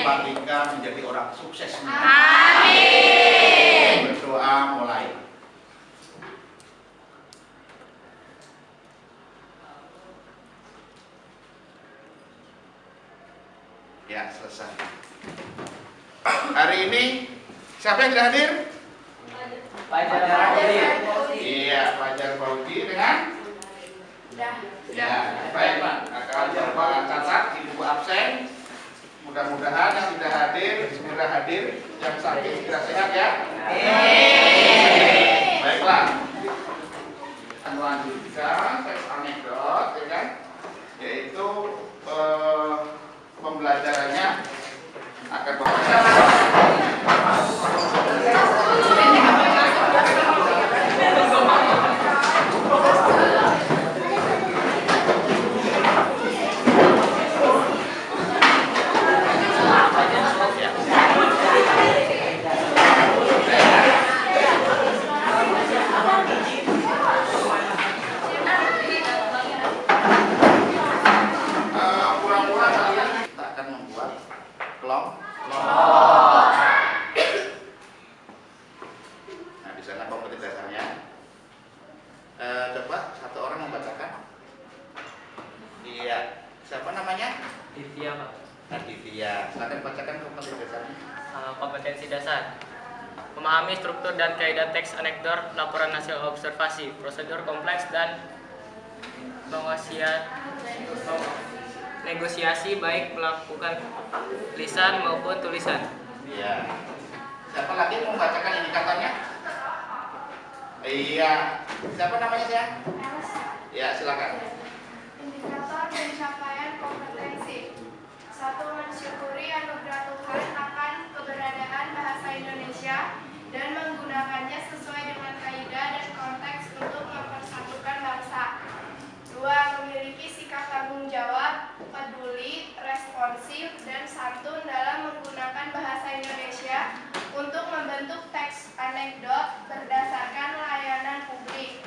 Pak Tika menjadi orang sukses. Amin. Berdoa mulai. Ya, selesai. Hari ini siapa yang sudah hadir? Fajar Faudi. Iya, Fajar Faudi dengan? Ya, baik Pak. Akan Bapak catat di buku absen. Mudah-mudahan yang sudah hadir segera hadir, yang sakit segera sehat ya. Baiklah. Lanjutkan teks anekdot, ya kan? Yaitu pembelajarannya akan kompetensi dasar. Memahami struktur dan kaidah teks anekdot, laporan hasil observasi, prosedur kompleks dan negosiasi baik melakukan lisan maupun tulisan. Iya. Siapa lagi mau membacakan indikatornya? Iya. Siapa namanya saya? Ya, silakan. Indikator pencapaian kompetensi. 1. Mensyukuri anugerah Tuhan akan keberadaan bahasa Indonesia dan menggunakannya sesuai dengan kaidah dan konteks untuk mempersatukan bangsa. 2. Memiliki sikap tanggung jawab, peduli, responsif, dan santun dalam menggunakan bahasa Indonesia untuk membentuk teks anekdot berdasarkan layanan publik.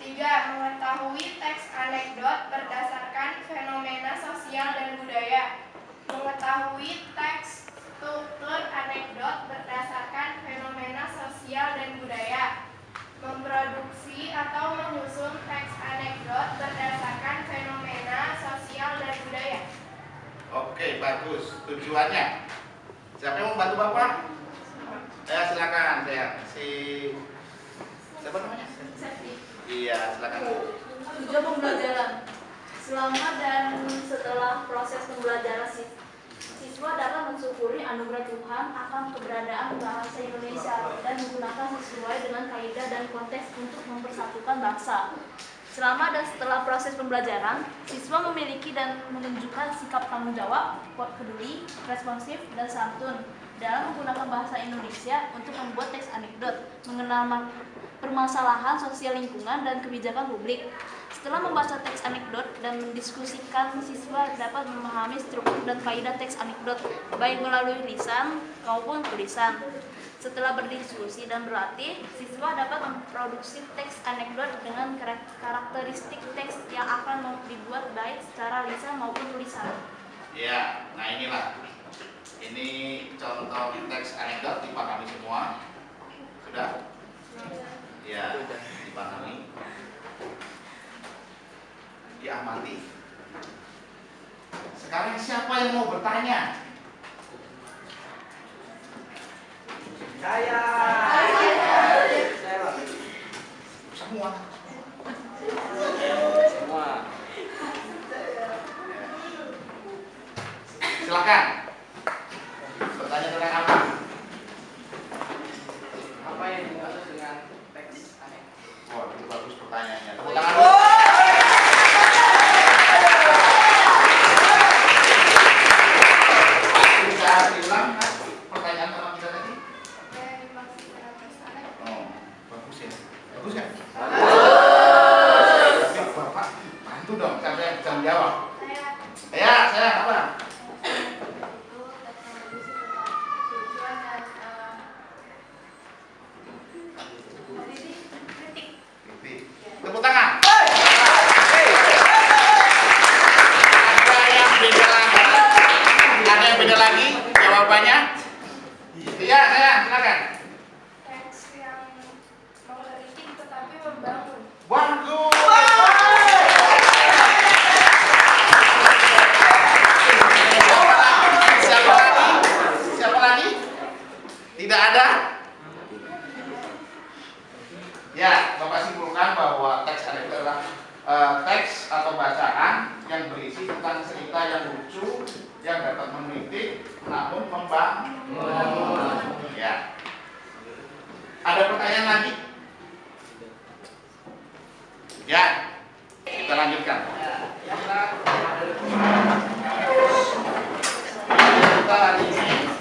3. Mengetahui teks anekdot berdasarkan fenomena sosial dan budaya. Mengetahui teks struktur anekdot berdasarkan fenomena sosial dan budaya. Memproduksi atau menyusun teks anekdot berdasarkan fenomena sosial dan budaya. Oke, bagus. Tujuannya. Siapa yang mau bantu Bapak? Silakan saya. Siapa namanya? Iya, silakan. Tujuan pembelajaran. Selama dan setelah proses pembelajaran, siswa dapat mensyukuri anugerah Tuhan akan keberadaan bahasa Indonesia dan menggunakan sesuai dengan kaidah dan konteks untuk mempersatukan bangsa. Selama dan setelah proses pembelajaran, siswa memiliki dan menunjukkan sikap tanggung jawab, peduli, responsif, dan santun dalam menggunakan bahasa Indonesia untuk membuat teks anekdot, mengenal permasalahan sosial lingkungan dan kebijakan publik. Setelah membaca teks anekdot dan mendiskusikan, siswa dapat memahami struktur dan kaidah teks anekdot, baik melalui lisan maupun tulisan. Setelah berdiskusi dan berlatih, siswa dapat memproduksi teks anekdot dengan karakteristik teks yang akan dibuat baik secara lisan maupun tulisan. Ya, nah inilah. Ini contoh teks anekdot, dipahami semua? Sudah? Ya, dipahami. Diamati. Sekarang siapa yang mau bertanya? Saya. Semua. Silakan. Bertanya tentang apa? Apa yang dimaksud dengan teks anekdot? Wah, itu bagus pertanyaannya. Tepuk tangan dulu. Diulang pertanyaan teman kita tadi. Oh, bagus ya. Bagus ya? Bapak bantu dong sampai yang bisa menjawab. Saya apa? Tepuk tangan. Ada yang beda lagi? Ada yang beda lagi? Jawab jawabannya? Iya, saya silakan. Teks yang mengkritik tetapi membangun. Bagus. Siapa lagi? Siapa lagi? Tidak ada? Ya, Bapak simpulkan bahwa teks anekdot adalah teks atau bacaan yang berisi tentang cerita yang lucu, yang dapat mengkritik, namun membangun. Ya. Ada pertanyaan lagi? Ya, kita lanjutkan. Kita hari ini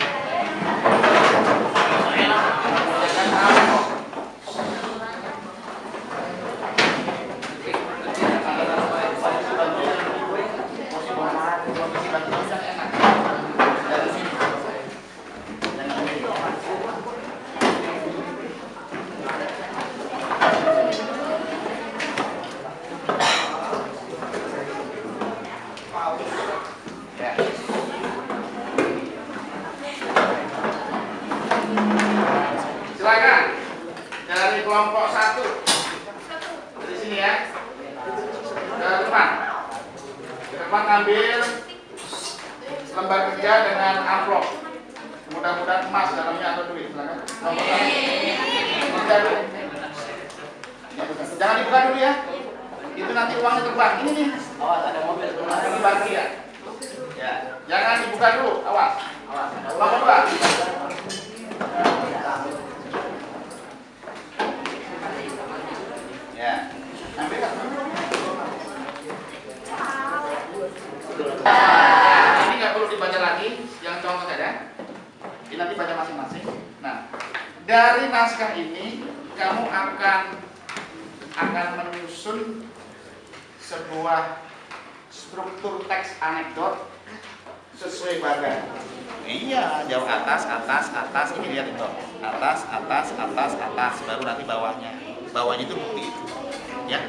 silakan dari kelompok 1 dari sini ya, ke depan ambil lembar kerja dengan amplop, mudah-mudahan emas dalamnya atau duit. Silakan kelompok 1. Jangan dibuka dulu ya, itu nanti uangnya terbang. Ini nih, awas ada mobil lagi bagi ya. Ya, jangan dibuka dulu, awas. Kelompok 2. Ya, ambil kan? Ini nggak perlu dibaca lagi, yang contoh saja. Ini nanti baca masing-masing. Nah, dari naskah ini kamu akan menyusun sebuah struktur teks anekdot sesuai bagan. Iya, jauh atas, ini lihat itu. Atas, baru nanti bawahnya. Bawahnya itu bukti itu. Ya.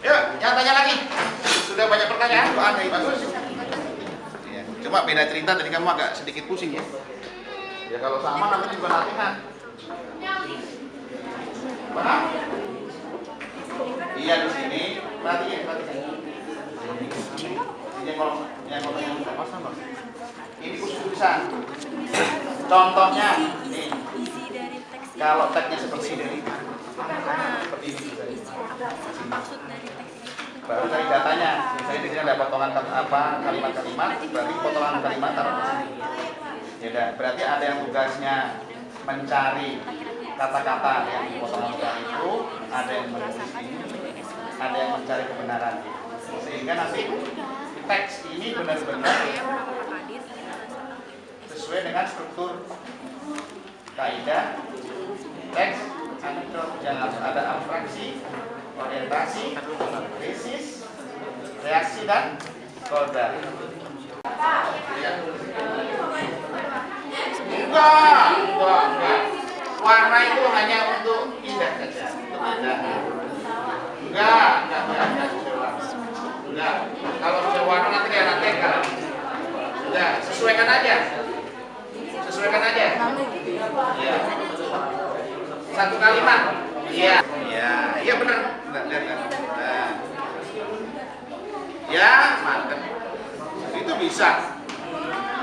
Yuk, yang tanya lagi. Sudah banyak pertanyaan, kok ada bagus. Ya, cuma beda cerita tadi kamu agak sedikit pusing ya. Ya kalau sama namanya juga latihan. Paham? Iya di sini. Perhatikan. Ini kalau yang apa sama? Ini khusus tulisan. Contohnya nih. Kalau teksnya seperti ini. Baru cari datanya. Misalnya di sini ada potongan kalimat-kalimat, berarti potongan kalimat taruh di sini. Ya, berarti ada yang tugasnya mencari kata-kata yang di potongan itu, ada yang menulis ini, ada yang mencari kebenaran. Sehingga nanti teks ini benar-benar sesuai dengan struktur kaidah teks anekdot yang harus ada abstraksi, orientasi, tesis, reaksi dan koda. Ya. Enggak. Warna itu hanya untuk indah saja, untuk indah. Enggak. Kalau sesuai warna nanti kayak nantekan. Udah, sesuaikan aja. Iya. Satu kalimat. Iya benar. Nah. Ya, mantap. Itu bisa.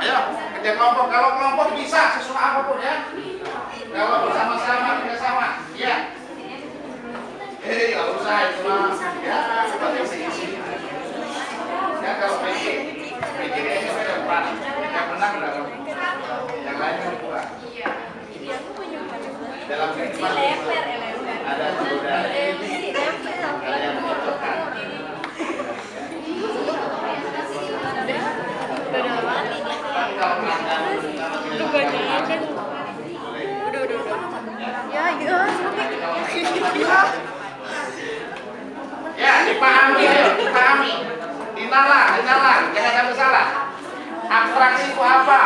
Ayo, kerja kelompok. Kalau kelompok bisa sesuai apapun ya. Kalau bersama-sama, kerjasama. Iya. Kalau usah itu mah. Ya, seperti isi. Ya kalau PJ ini beda empat. Yang menang berapa? Yang lainnya kurang. Dalam kehidupan ada perbedaan. Ada yang menyebutkan. Ya, dipahami. Dinalar, jangan sampai salah. Abstraksi itu apa?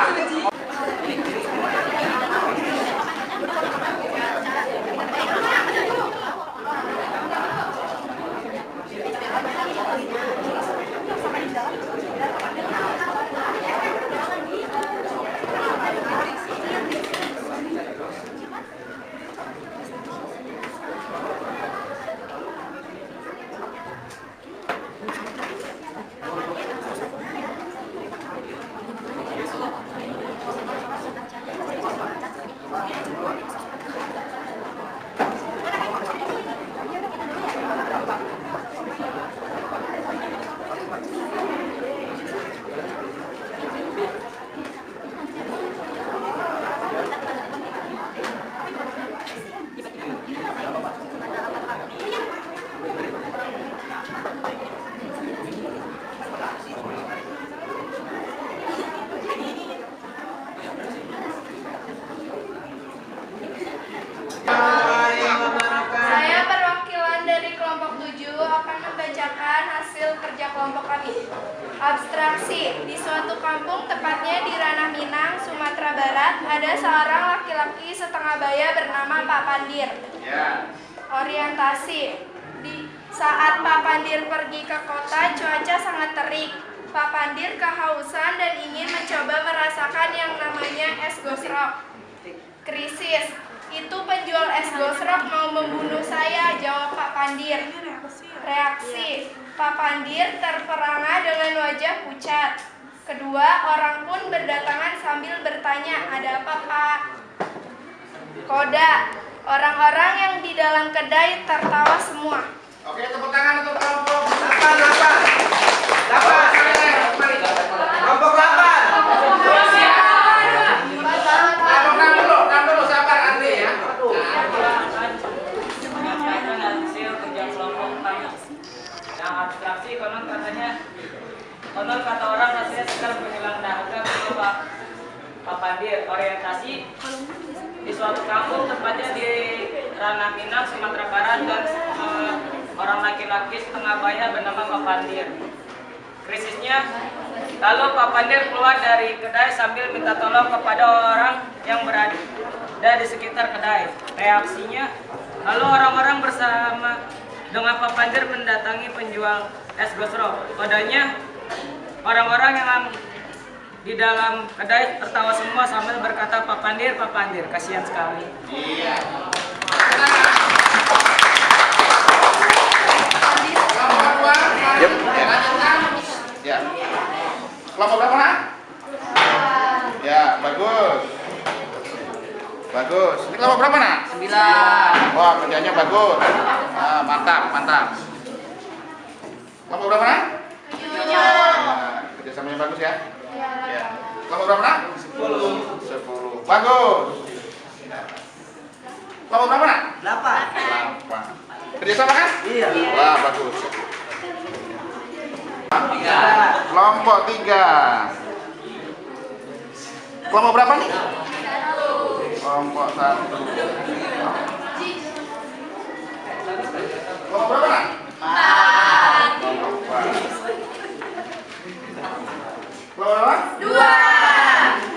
kelompok kami. Abstraksi. Di suatu kampung, tepatnya di Ranah Minang, Sumatera Barat, ada seorang laki-laki setengah baya bernama Pak Pandir. Ya. Orientasi. Di saat Pak Pandir pergi ke kota, cuaca sangat terik. Pak Pandir kehausan dan ingin mencoba merasakan yang namanya es gosrok. Krisis. Itu penjual es gosrok mau membunuh saya, jawab Pak Pandir. Reaksi. Pak Pandir terperangah dengan wajah pucat. Kedua orang pun berdatangan sambil bertanya, ada apa Pak? Koda. Orang-orang yang di dalam kedai tertawa semua. Oke, tepuk tangan untuk kelompok 8. Kelompok 8. Tahan dulu, sabar Andri ya. Menyampaikan hasil kerja kelompok kami. Yang abstraksi konon kata orang rasanya segar menhilang dahaga begitu Pak Pandir. Orientasi. Di suatu kampung tepatnya di Ranah Minang, Sumatera Barat, dan orang laki-laki setengah baya bernama Pak Pandir. Krisisnya, lalu Pak Pandir keluar dari kedai sambil minta tolong kepada orang yang berada di sekitar kedai. Reaksinya, lalu orang-orang bersama dengan Pak Pandir mendatangi penjual es gosrok. Kodanya, orang-orang yang di dalam kedai tertawa semua sambil berkata, Pak Pandir, kasihan sekali. Iya. Kelompok 2. Ya. Kelompok berapa, Nak? Ya, bagus. Bagus. Ini kelompok berapa, Nak? 9. Wah, kerjanya bagus. Nah, mantap. Kelompok berapa, Nak? 7. Ya, kerjasamanya bagus ya. Ya. Kelompok berapa, Nak? 10. Bagus. Kelompok berapa, Nak? 8. Kerjasama kan? Iya. Wah, bagus. Kelompok 3. Kelompok berapa nih? Kelompok 1. Kelompok berapa, Nak? 4. Kelompok 4. Kelompok berapa? 2.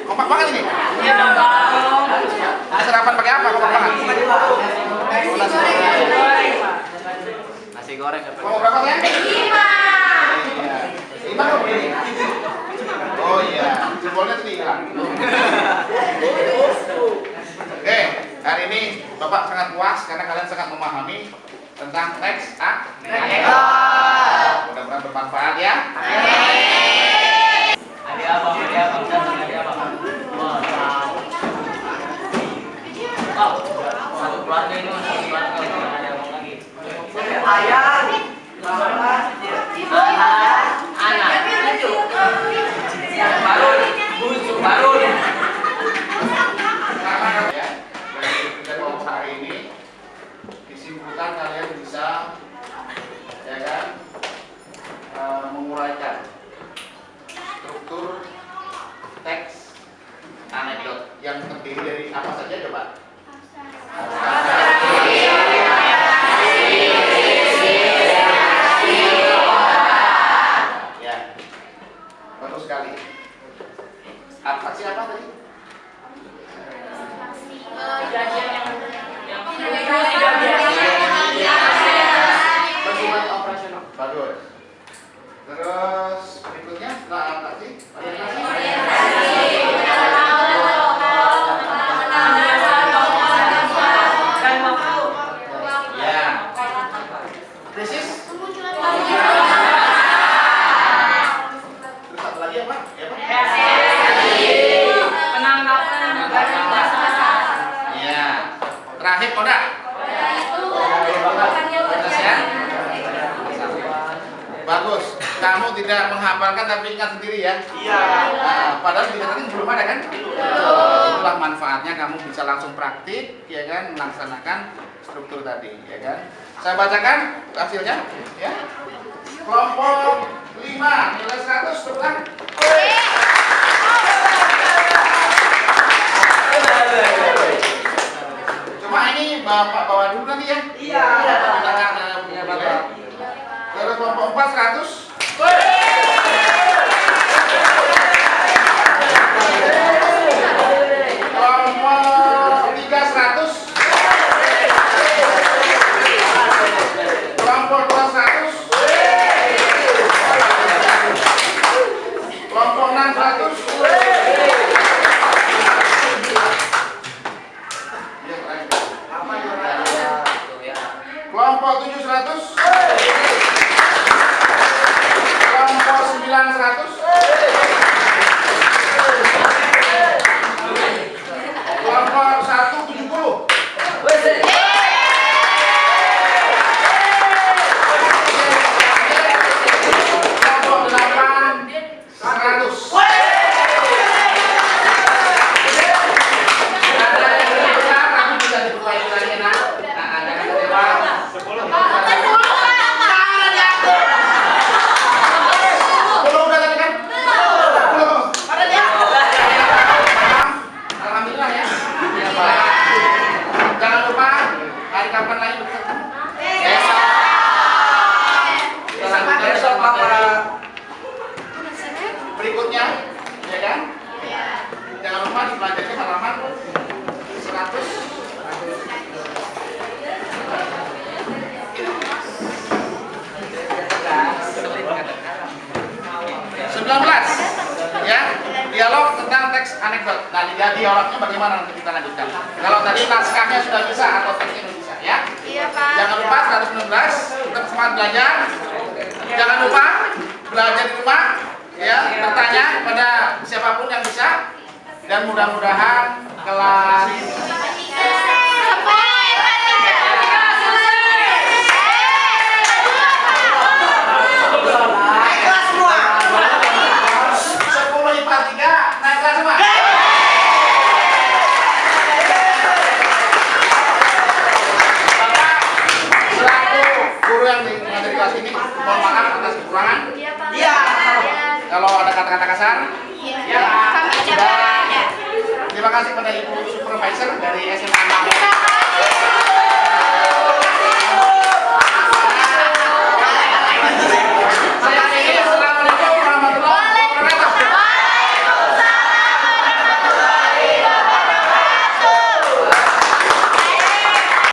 Kompak banget ini? Iya dong. Sarapan pakai apa? Kompak banget? Nasi goreng. Kelompok berapa ya? 5 kok begini? Oh iya, jempolnya tuh hilang. Oke, hari ini Bapak sangat puas karena kalian sangat memahami tentang teks mudah-mudahan bermanfaat ya. Ada apa? Satu keluarga ini ada yang mau lagi. Ayah, anak, baru. Ya, dari kelompok hari ini disimpulkan kalian bisa ya kan menguraikan struktur teks anekdot yang terdiri dari apa saja coba? Ya, bagus sekali. Abstraksi apa tadi? Bagaimana operasional? Bagus. Terus berikutnya setelah abstraksi, ya. Krisis. Terus satu lagi apa? Ya, Pak? Iya. Terakhir koda. Bagus ya. Bagus. Kamu tidak menghafalkan tapi ingat sendiri ya. Iya. Nah, padahal di tadi belum ada kan? Itulah manfaatnya kamu bisa langsung praktik, ya kan, melaksanakan struktur tadi, ya kan. Saya bacakan hasilnya, ya. Kelompok 5 nilai 100 tepuk. Cuma ini Bapak bawa dulu nanti ya. Iya. Terus kelompok 4 100. dipelajari halaman 100. 19 ya, dialog tentang teks anekdot. Nah, jadi dialognya bagaimana nanti kita lanjutkan. Kalau tadi naskahnya sudah bisa atau teksnya sudah bisa ya. Iya, Pak. Jangan lupa 119 tetap semangat belajar. Jangan lupa belajar di rumah ya, bertanya kepada siapapun yang bisa, dan mudah-mudahan kelas mohon maaf atas kekurangan. Iya. Kalau ada kata-kata kasar, Iya. Kami ucapkan. terima kasih pada Ibu Supervisor dari SMA 6.